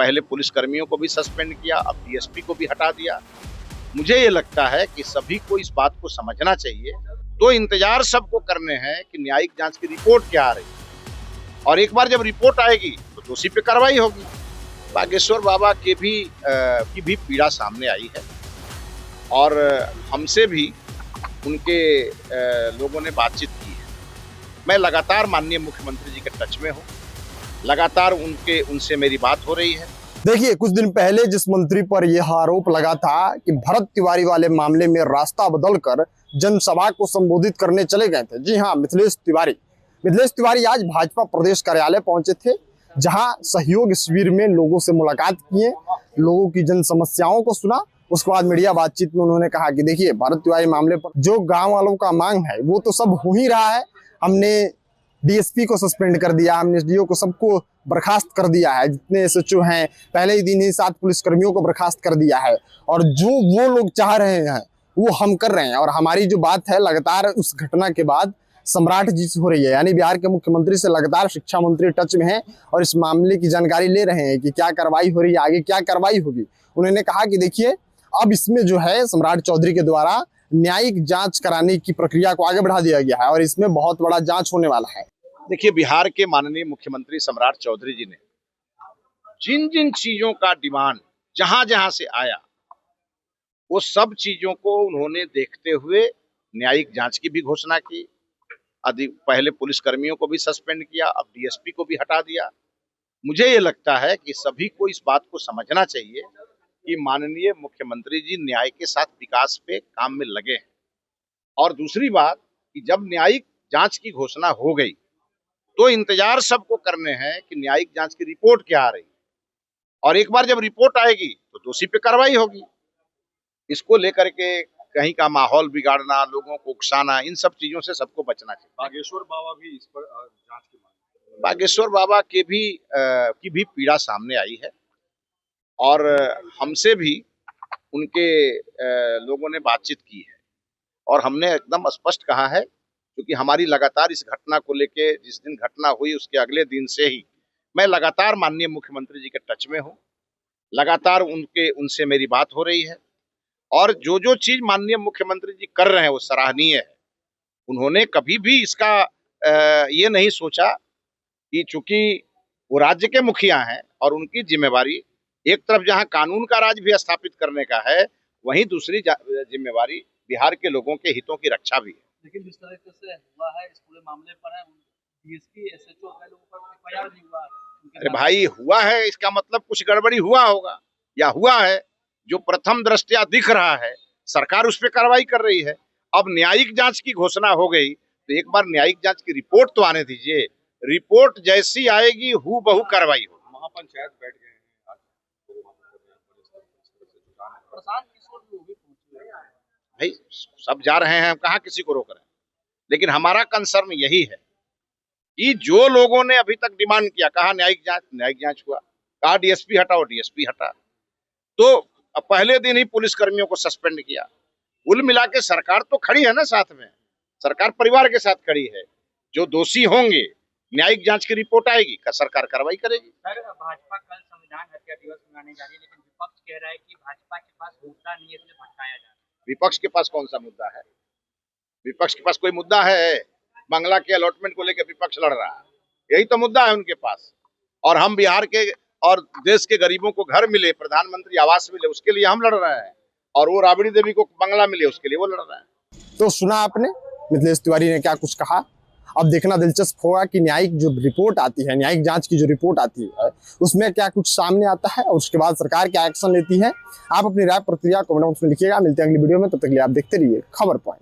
पहले पुलिसकर्मियों को भी सस्पेंड किया, अब डीएसपी को भी हटा दिया। मुझे ये लगता है कि सभी को इस बात को समझना चाहिए। तो इंतजार सबको करने हैं कि न्यायिक जांच की रिपोर्ट क्या आ रही है, और एक बार जब रिपोर्ट आएगी तो दोषी पे कार्रवाई होगी। बागेश्वर बाबा की भी पीड़ा सामने आई है, और हमसे भी उनके लोगों ने बातचीत की है। मैं लगातार माननीय मुख्यमंत्री जी के टच में हूँ, लगातार उनसे मेरी बात हो रही है। देखिए, कुछ दिन पहले जिस मंत्री पर यह आरोप लगा था कि भरत तिवारी वाले मामले में रास्ता बदलकर जनसभा को संबोधित करने चले गए थे, जी हाँ, मिथिलेश तिवारी आज भाजपा प्रदेश कार्यालय पहुंचे थे, जहां सहयोग शिविर में लोगों से मुलाकात किए, लोगों की जन समस्याओं को सुना। उसके बाद मीडिया बातचीत में उन्होंने कहा कि देखिए, भरत तिवारी मामले पर जो गाँव वालों का मांग है वो तो सब हो ही रहा है। हमने डीएसपी को सस्पेंड कर दिया, हमने एसडीओ को सबको बर्खास्त कर दिया है, जितने एसएचओ हैं पहले ही दिन ही 7 पुलिसकर्मियों को बर्खास्त कर दिया है, और जो वो लोग चाह रहे हैं वो हम कर रहे हैं। और हमारी जो बात है लगातार उस घटना के बाद सम्राट जी से हो रही है, यानी बिहार के मुख्यमंत्री से लगातार शिक्षा मंत्री टच में हैं और इस मामले की जानकारी ले रहे हैं कि क्या कार्रवाई हो रही है, आगे क्या कार्रवाई होगी। उन्होंने कहा कि देखिए, अब इसमें जो है सम्राट चौधरी के द्वारा न्यायिक जांच कराने की प्रक्रिया को आगे बढ़ा दिया गया है और इसमें बहुत बड़ा जांच होने वाला है। देखिए, बिहार के माननीय मुख्यमंत्री सम्राट चौधरी जी ने जिन जिन चीजों का डिमांड जहां जहां से आया, वो सब चीजों को उन्होंने देखते हुए न्यायिक जांच की भी घोषणा की। पहले पुलिसकर्मियों को भी सस्पेंड किया, अब डीएसपी को भी हटा दिया। मुझे ये लगता है कि सभी को इस बात को समझना चाहिए कि माननीय मुख्यमंत्री जी न्याय के साथ विकास पे काम में लगे हैं। और दूसरी बात कि जब न्यायिक जांच की घोषणा हो गई तो इंतजार सबको करने हैं कि न्यायिक जांच की रिपोर्ट क्या आ रही है, और एक बार जब रिपोर्ट आएगी तो दोषी पे कार्रवाई होगी। इसको लेकर के कहीं का माहौल बिगाड़ना, लोगों को उकसाना, इन सब चीजों से सबको बचना चाहिए। बागेश्वर बाबा भी इस पर जांच की मांग। बागेश्वर बाबा की भी पीड़ा सामने आई है, और हमसे भी उनके लोगों ने बातचीत की है, और हमने एकदम स्पष्ट कहा है, क्योंकि हमारी लगातार इस घटना को लेके, जिस दिन घटना हुई उसके अगले दिन से ही मैं लगातार माननीय मुख्यमंत्री जी के टच में हूँ, लगातार उनसे मेरी बात हो रही है। और जो जो चीज माननीय मुख्यमंत्री जी कर रहे हैं वो सराहनीय है। उन्होंने कभी भी इसका ये नहीं सोचा कि चूंकि वो राज्य के मुखिया हैं और उनकी जिम्मेवारी एक तरफ जहां कानून का राज भी स्थापित करने का है, वहीं दूसरी जिम्मेवारी बिहार के लोगों के हितों की रक्षा भी है। लेकिन जिस तरीके से हुआ है इस पूरे मामले पर है, डीएसपी एसएचओ के लोगों पर एफआईआर नहीं हुआ। अरे भाई, हुआ है इसका मतलब कुछ गड़बड़ी हुआ होगा, या हुआ है जो प्रथम दृष्टया दिख रहा है, सरकार उस पर कार्रवाई कर रही है। अब न्यायिक जांच की घोषणा हो गई तो एक बार न्यायिक जांच की रिपोर्ट तो आने दीजिए। रिपोर्ट जैसी आएगी हूबहू कार्रवाई हो। महापंचायत बैठ गए हैं भाई, सब जा रहे हैं, हम कहाँ किसी को रोक रहे हैं, लेकिन हमारा कंसर्न यही है कि जो लोगों ने अभी तक डिमांड किया, कहा न्यायिक जांच हुआ, कहा डीएसपी हटाओ, डीएसपी हटा, तो पहले दिन ही पुलिसकर्मियों को सस्पेंड किया। कुल मिला के सरकार तो खड़ी है ना, साथ में सरकार परिवार के साथ खड़ी है। जो दोषी होंगे, न्यायिक जांच की रिपोर्ट आएगी, सरकार कार्रवाई करेगी। सर, भाजपा कल संविधान हत्या दिवस मनाने जा रही है, लेकिन विपक्ष कह रहा है कि भाजपा के पास मुद्दा नहीं है, इसलिए भटकाया जा रहा है। विपक्ष के पास कौन सा मुद्दा है? विपक्ष के पास कोई मुद्दा है? बांग्ला के अलॉटमेंट को लेकर विपक्ष लड़ रहा है, यही तो मुद्दा है उनके पास। और हम बिहार के और देश के गरीबों को घर मिले, प्रधानमंत्री आवास मिले, उसके लिए हम लड़ रहे हैं, और वो राबड़ी देवी को बंगला मिले, उसके लिए वो लड़ रहे हैं। तो सुना आपने मिथिलेश तिवारी ने क्या कुछ कहा। अब देखना दिलचस्प होगा कि न्यायिक जो रिपोर्ट आती है, न्यायिक जांच की जो रिपोर्ट आती है, उसमें क्या कुछ सामने आता है और उसके बाद सरकार क्या एक्शन लेती है। आप अपनी राय प्रतिक्रिया कमेंट बॉक्स में लिखिएगा। मिलते हैं अगली वीडियो में, तब तक के लिए आप देखते रहिए खबर पॉइंट।